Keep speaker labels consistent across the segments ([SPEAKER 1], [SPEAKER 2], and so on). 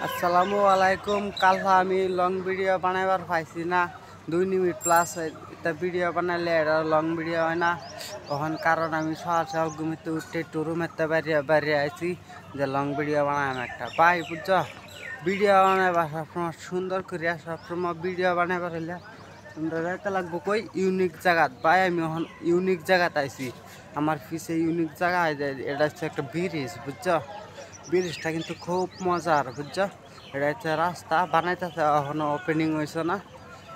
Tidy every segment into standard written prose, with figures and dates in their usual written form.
[SPEAKER 1] আসসালামু আলাইকুম। কাল আমি লং ভিডিও বানাইবার পাইছি না, 2 মিনিট প্লাস এটা ভিডিও বানাইলে এটা লং ভিডিও হয় না। তখন কারণ আমি সকাল সকাল ঘুমিতে উঠতে একটু রুমেতে বাইরে আইছি যে লং ভিডিও বানাইম একটা পাই বুঝছ। ভিডিও বানাইবার সবসময় সুন্দর করিয়া সবসময় ভিডিও বানাইবার হইলে তোমরা যাইতে লাগবো কই ইউনিক জায়গাত। ভাই আমি এখন ইউনিক জায়গাত আইছি, আমার পিছে ইউনিক জায়গা, এটা হচ্ছে একটা ব্রিজ বুঝছ। ব্রিজটা কিন্তু খুব মজার বুঝছো। এটা হচ্ছে রাস্তা বানাইতেছে, এখনো ওপেনিং হয়েছে না,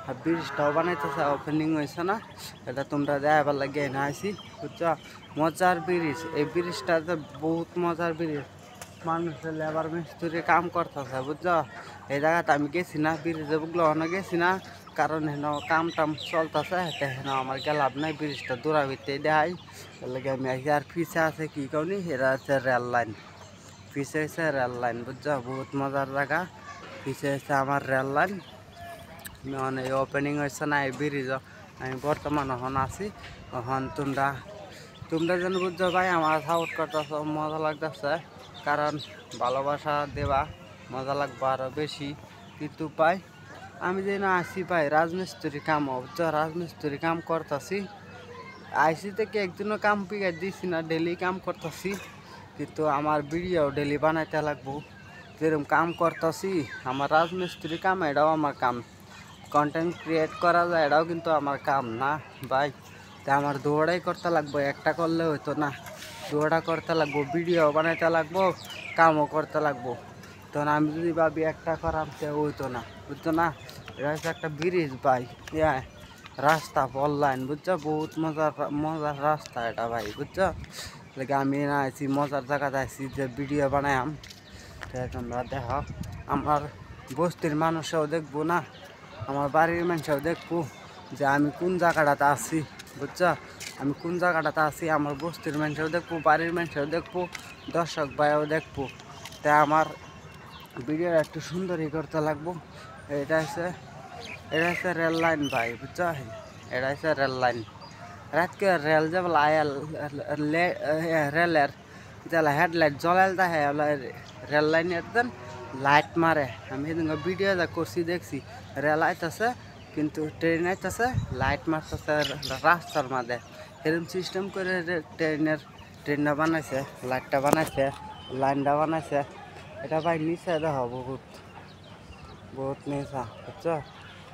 [SPEAKER 1] আর ব্রিজটাও বানাইতেছে, ওপেনিং হয়েছে না। এটা তোমরা দেখাবার লাগিয়ে না আইসি বুঝছো। মজার ব্রিজ, এই ব্রিজটাতে বহুত মজার ব্রিজ, মানুষের লেবার মিস্ত্রি কাম করতেছে বুঝছো। এই জায়গাতে আমি গেছি না, ব্রিজে বুকলো অনেক গেছি না, কারণ হেন কাম টাম চলতেছে, হেন আমার লাভ নাই। ব্রিজটা দূরা ভিতরে দেখাই লাগে আমি আইসি। আর পিছে আছে কি কৌনি, এটা হচ্ছে রেল লাইন, পিছে হচ্ছে রেল লাইন বুঝছো। বহুত মজার জায়গা, পিছে হচ্ছে আমার রেল লাইন। মানে ওপেনিং হয়েছে না এই ব্রিজ, আমি বর্তমান এখন আছি। এখন তোমরা যেন বুঝছো ভাই, আমার সাপোর্ট করতেছ, মজা লাগতেছে, কারণ ভালোবাসা দেবা মজা লাগবে আরও বেশি। কিন্তু পাই আমি যেন আসি পাই রাজমিস্ত্রি কাম, বুঝছো, রাজমিস্ত্রি কাম করতেছি। আইসি থেকে একদিনও কাম পিকাই দিছি না, ডেলি কাম করতেছি। কিন্তু আমার ভিডিও ডেলি বানাইতে লাগবো, যেরকম কাম করতেছি। আমার রাজমিস্ত্রি কাম, এটাও আমার কাম। কন্টেন্ট ক্রিয়েট করা যায়, এটাও কিন্তু আমার কাম না ভাই। তা আমার দৌড়াই করতে লাগবো, একটা করলে হইতো না, দৌড়া করতে লাগবো, ভিডিও বানাইতে লাগবো, কামও করতে লাগবো। তখন আমি যদি ভাবি একটা করাম, সে হইতো না বুঝতো না। এটা হচ্ছে একটা ব্রিজ ভাই, হ্যাঁ, রাস্তা ফল লাইন বুঝছো, বহুত মজার মজার রাস্তা এটা ভাই বুঝছো। লাগে আমি না আছি মজার জায়গাতে আছি যে ভিডিও বানায়াম, তোমরা দেখো। আমার বস্তির মানুষও দেখবো না, আমার বাড়ির মানুষও দেখবো যে আমি কোন জায়গাটাতে আছি বুঝছো। আমি কোন জায়গাটাতে আছি, আমার বস্তির মানুষও দেখবো, বাড়ির মানুষও দেখবো, দর্শক ভাইও দেখবো। তাই আমার ভিডিও একটু সুন্দরই করতে লাগবো। এটা হচ্ছে রেল লাইন ভাই বুঝছো, এটা হচ্ছে রেল লাইন। রাতকে রেল যে বলে আয়াল রেলের যে হেডলাইট জ্বলাল দেখে, রেল লাইনের দেন লাইট মারে। আমি সেদিন ভিডিও যা করছি দেখছি, রেল আইতেছে কিন্তু ট্রেন আইতেছে, লাইট মারতেছে রাস্তার মাঝে। এরকম সিস্টেম করে ট্রেনটা বানাইছে, লাইটটা বানাইছে, লাইনটা বানাইছে। এটা ভাই নিচে দেখো, বহুত বহুত নিচা বুঝছো,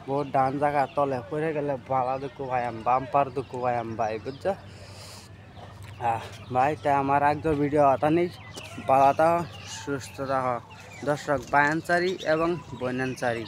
[SPEAKER 1] বহুত ডান জায়গা, তলে পড়ে গেলে বালা দুঃখু ভাইয়াম, বাম্পার দুঃখু ভাইয়াম ভাই বুঝছো। ভাই তাই আমার একজন ভিডিও আতা নেই, বালাটা সুস্থ রাখ দর্শক বায়ানচারি এবং বৈনানচারি।